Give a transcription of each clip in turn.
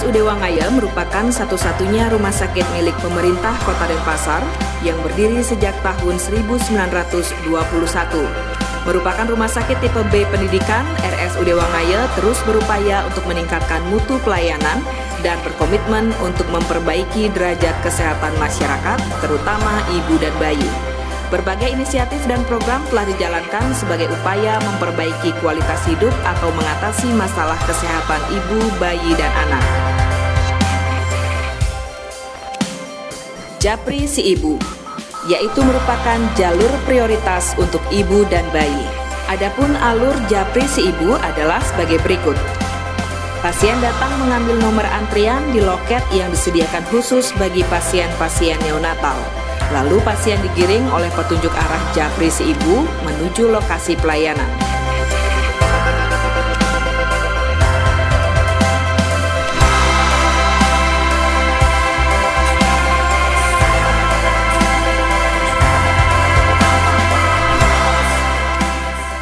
RSUD Wangaya merupakan satu-satunya rumah sakit milik pemerintah Kota Denpasar yang berdiri sejak tahun 1921. Merupakan rumah sakit tipe B pendidikan, RSUD Wangaya terus berupaya untuk meningkatkan mutu pelayanan dan berkomitmen untuk memperbaiki derajat kesehatan masyarakat, terutama ibu dan bayi. Berbagai inisiatif dan program telah dijalankan sebagai upaya memperbaiki kualitas hidup atau mengatasi masalah kesehatan ibu, bayi, dan anak. Japri si Ibu, yaitu merupakan jalur prioritas untuk ibu dan bayi. Adapun alur Japri si Ibu adalah sebagai berikut. Pasien datang mengambil nomor antrian di loket yang disediakan khusus bagi pasien-pasien neonatal. Lalu pasien digiring oleh petunjuk arah Japri si Ibu menuju lokasi pelayanan.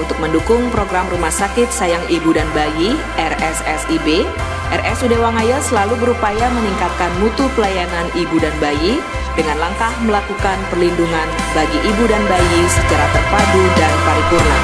Untuk mendukung program Rumah Sakit Sayang Ibu dan Bayi (RSSIB), RSUD Wangaya selalu berupaya meningkatkan mutu pelayanan ibu dan bayi dengan langkah melakukan perlindungan bagi ibu dan bayi secara terpadu dan paripurna.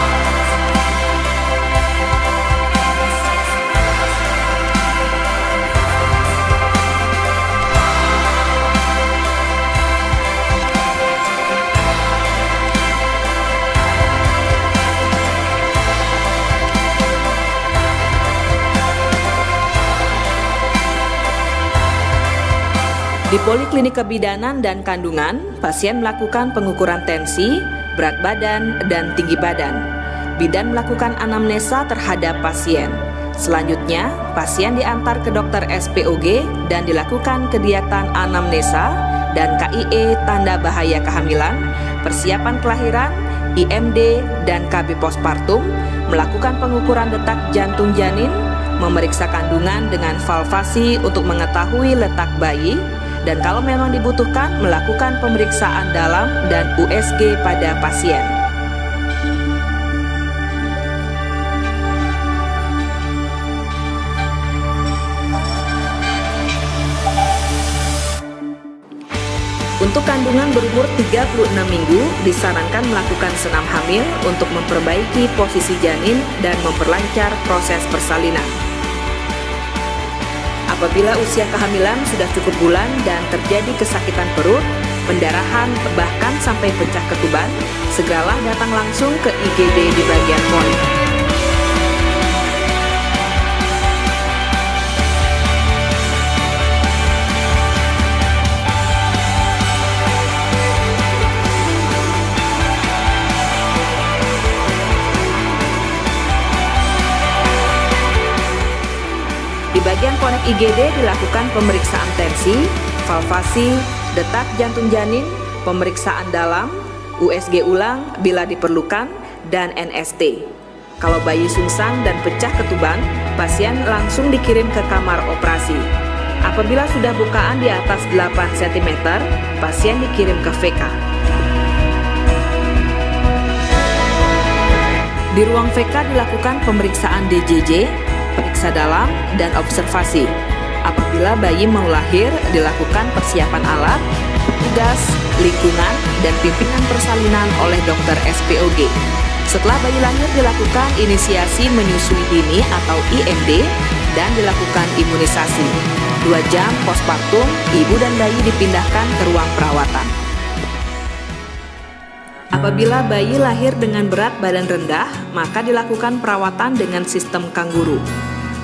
Di Poliklinik Kebidanan dan Kandungan, pasien melakukan pengukuran tensi, berat badan, dan tinggi badan. Bidan melakukan anamnesa terhadap pasien. Selanjutnya, pasien diantar ke dokter SPOG dan dilakukan kegiatan anamnesa dan KIE tanda bahaya kehamilan, persiapan kelahiran, IMD, dan KB postpartum, melakukan pengukuran detak jantung janin, memeriksa kandungan dengan valvasi untuk mengetahui letak bayi, dan kalau memang dibutuhkan melakukan pemeriksaan dalam dan USG pada pasien. Untuk kandungan berumur 36 minggu, disarankan melakukan senam hamil untuk memperbaiki posisi janin dan memperlancar proses persalinan. Apabila usia kehamilan sudah cukup bulan dan terjadi kesakitan perut, pendarahan, bahkan sampai pecah ketuban, segeralah datang langsung ke IGD di bagian poli. Di bagian konek IGD dilakukan pemeriksaan tensi, valvasi, detak jantung janin, pemeriksaan dalam, USG ulang bila diperlukan, dan NST. Kalau bayi sungsang dan pecah ketuban, pasien langsung dikirim ke kamar operasi. Apabila sudah bukaan di atas 8 cm, pasien dikirim ke VK. Di ruang VK dilakukan pemeriksaan DJJ, periksa dalam, dan observasi. Apabila bayi mau lahir, dilakukan persiapan alat, petugas, lingkungan, dan pimpinan persalinan oleh dokter SPOG. Setelah bayi lahir dilakukan inisiasi menyusui dini atau IMD dan dilakukan imunisasi. 2 jam postpartum, ibu dan bayi dipindahkan ke ruang perawatan. Apabila bayi lahir dengan berat badan rendah, maka dilakukan perawatan dengan sistem kanguru.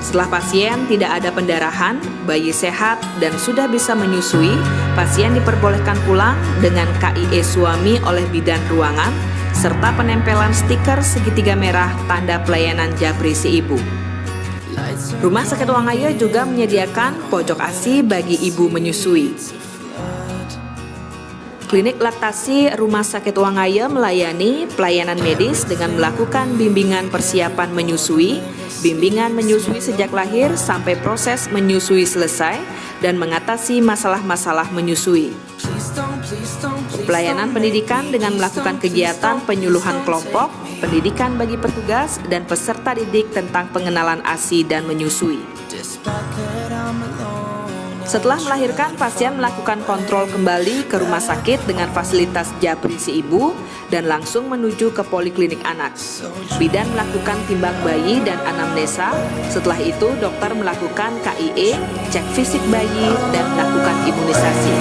Setelah pasien tidak ada pendarahan, bayi sehat, dan sudah bisa menyusui, pasien diperbolehkan pulang dengan KIE suami oleh bidan ruangan, serta penempelan stiker segitiga merah tanda pelayanan Japri si Ibu. Rumah Sakit Wangaya juga menyediakan pojok ASI bagi ibu menyusui. Klinik laktasi Rumah Sakit Wangaya melayani pelayanan medis dengan melakukan bimbingan persiapan menyusui, bimbingan menyusui sejak lahir sampai proses menyusui selesai, dan mengatasi masalah-masalah menyusui. Pelayanan pendidikan dengan melakukan kegiatan penyuluhan kelompok, pendidikan bagi petugas dan peserta didik tentang pengenalan ASI dan menyusui. Setelah melahirkan, pasien melakukan kontrol kembali ke rumah sakit dengan fasilitas japri si ibu dan langsung menuju ke poliklinik anak. Bidan melakukan timbang bayi dan anamnesa. Setelah itu, dokter melakukan KIE, cek fisik bayi, dan melakukan imunisasi.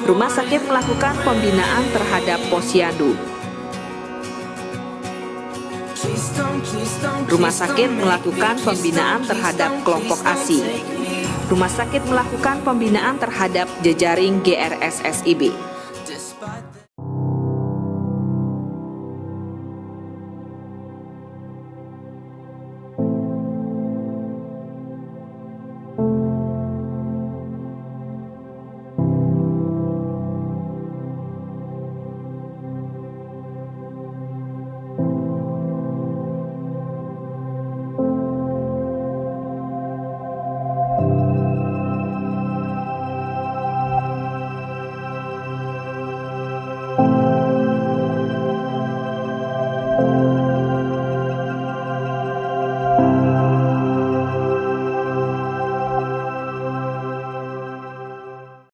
Rumah sakit melakukan pembinaan terhadap posyandu. Rumah sakit melakukan pembinaan terhadap kelompok ASI. Rumah sakit melakukan pembinaan terhadap jejaring GRSSIB.